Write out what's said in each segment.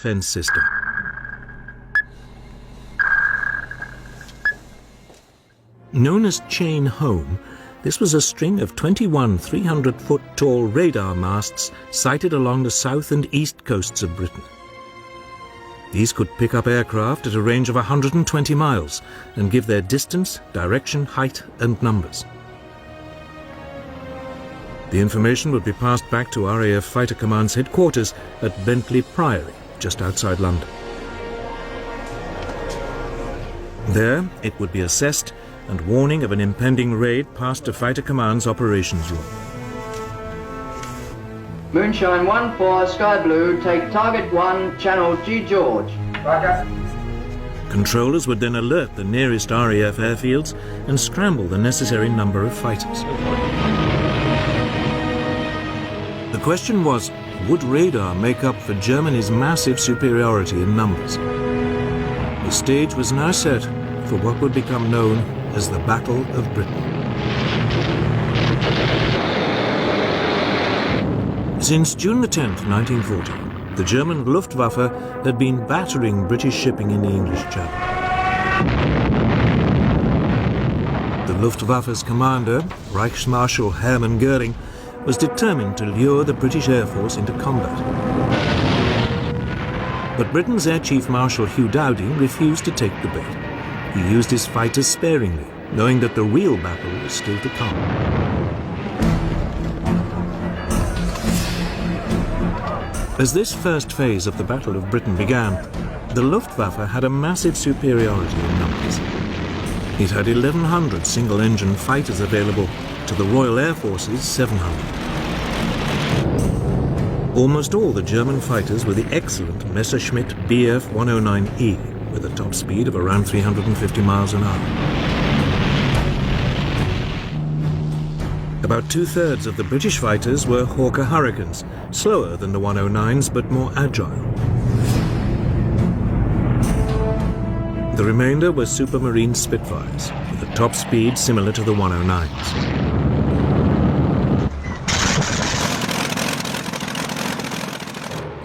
defense system. Known as Chain Home, this was a string of 21 300-foot-tall radar masts sited along the south and east coasts of Britain. These could pick up aircraft at a range of 120 miles and give their distance, direction, height and numbers. The information would be passed back to RAF Fighter Command's headquarters at Bentley Priory, just outside London. There, it would be assessed and warning of an impending raid passed to Fighter Command's operations room. Moonshine 1 for Sky Blue, take target 1, channel G George. Roger. Controllers would then alert the nearest RAF airfields and scramble the necessary number of fighters. The question was, would radar make up for Germany's massive superiority in numbers? The stage was now set for what would become known as the Battle of Britain. Since June the 10th, 1940, the German Luftwaffe had been battering British shipping in the English Channel. The Luftwaffe's commander, Reichsmarschall Hermann Göring, was determined to lure the British Air Force into combat. But Britain's Air Chief Marshal Hugh Dowding refused to take the bait. He used his fighters sparingly, knowing that the real battle was still to come. As this first phase of the Battle of Britain began, the Luftwaffe had a massive superiority in numbers. It had 1,100 single-engine fighters available to the Royal Air Force's 700. Almost all the German fighters were the excellent Messerschmitt Bf 109E, with a top speed of around 350 miles an hour. About two-thirds of the British fighters were Hawker Hurricanes, slower than the 109s but more agile. The remainder were Supermarine Spitfires, with a top speed similar to the 109s.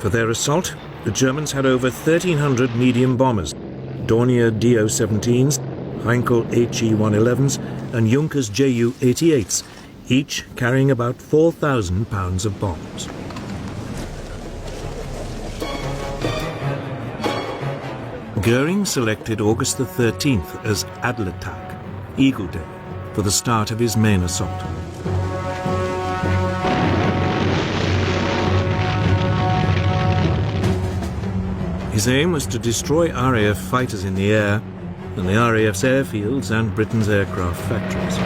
For their assault, the Germans had over 1,300 medium bombers, Dornier Do-17s, Heinkel HE-111s and Junkers Ju-88s, each carrying about 4,000 pounds of bombs. Göring selected August the 13th as Adlertag, Eagle Day, for the start of his main assault. His aim was to destroy RAF fighters in the air and the RAF's airfields and Britain's aircraft factories.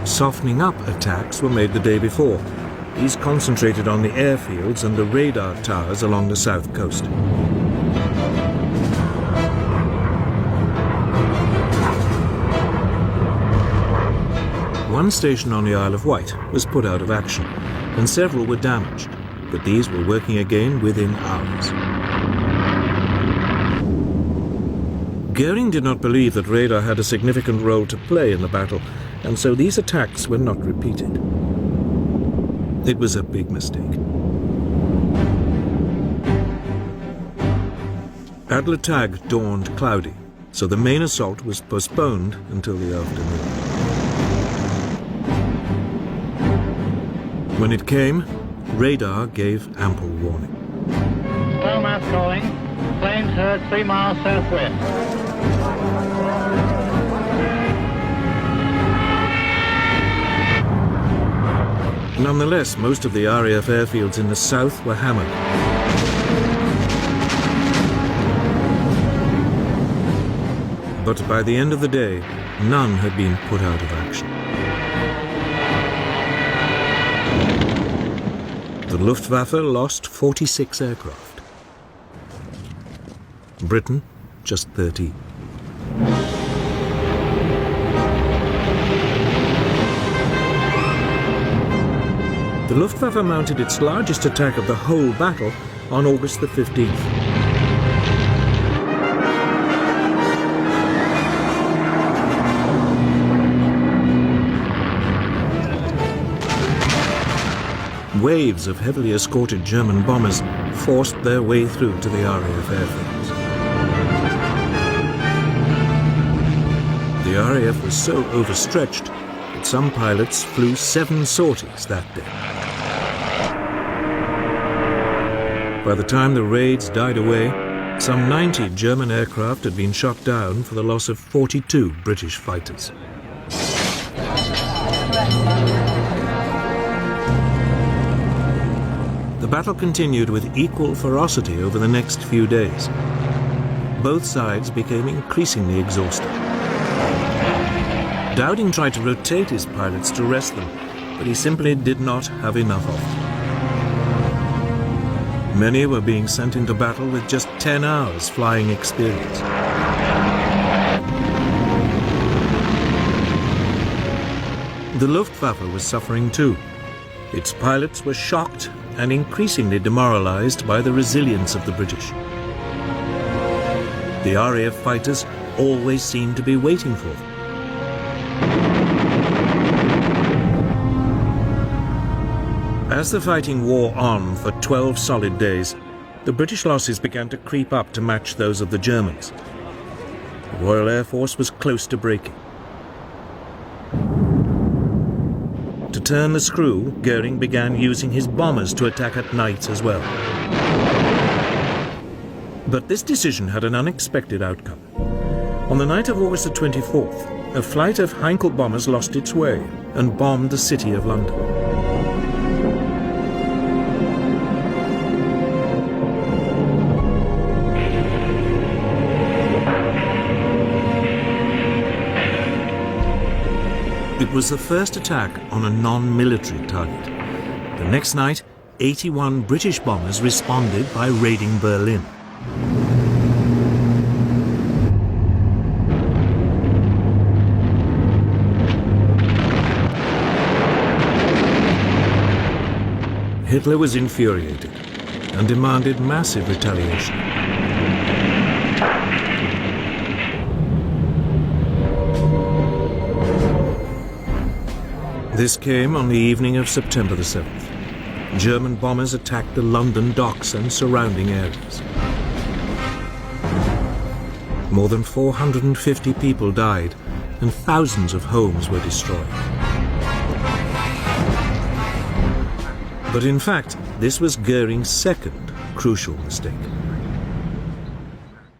Softening up attacks were made the day before. These concentrated on the airfields and the radar towers along the south coast. One station on the Isle of Wight was put out of action, and several were damaged, but these were working again within hours. Göring did not believe that radar had a significant role to play in the battle, and so these attacks were not repeated. It was a big mistake. Adlertag dawned cloudy, so the main assault was postponed until the afternoon. When it came, radar gave ample warning. Stormouth calling. Planes heard 3 miles southwest. Nonetheless, most of the RAF airfields in the south were hammered. But by the end of the day, none had been put out of action. The Luftwaffe lost 46 aircraft. Britain, just 13. The Luftwaffe mounted its largest attack of the whole battle on August the 15th. waves of heavily escorted German bombers forced their way through to the RAF airfields. The RAF was so overstretched that some pilots flew 7 sorties that day. By the time the raids died away, some 90 German aircraft had been shot down for the loss of 42 British fighters. The battle continued with equal ferocity over the next few days. Both sides became increasingly exhausted. Dowding tried to rotate his pilots to rest them, but he simply did not have enough of them. Many were being sent into battle with just 10 hours flying experience. The Luftwaffe was suffering too. Its pilots were shocked and increasingly demoralized by the resilience of the British. The RAF fighters always seemed to be waiting for them. As the fighting wore on for 12 solid days, the British losses began to creep up to match those of the Germans. The Royal Air Force was close to breaking. To turn the screw, Goering began using his bombers to attack at night as well. But this decision had an unexpected outcome. On the night of August the 24th, a flight of Heinkel bombers lost its way and bombed the city of London. It was the first attack on a non-military target. The next night, 81 British bombers responded by raiding Berlin. Hitler was infuriated and demanded massive retaliation. This came on the evening of September the 7th. German bombers attacked the London docks and surrounding areas. More than 450 people died and thousands of homes were destroyed. But in fact, this was Goering's second crucial mistake.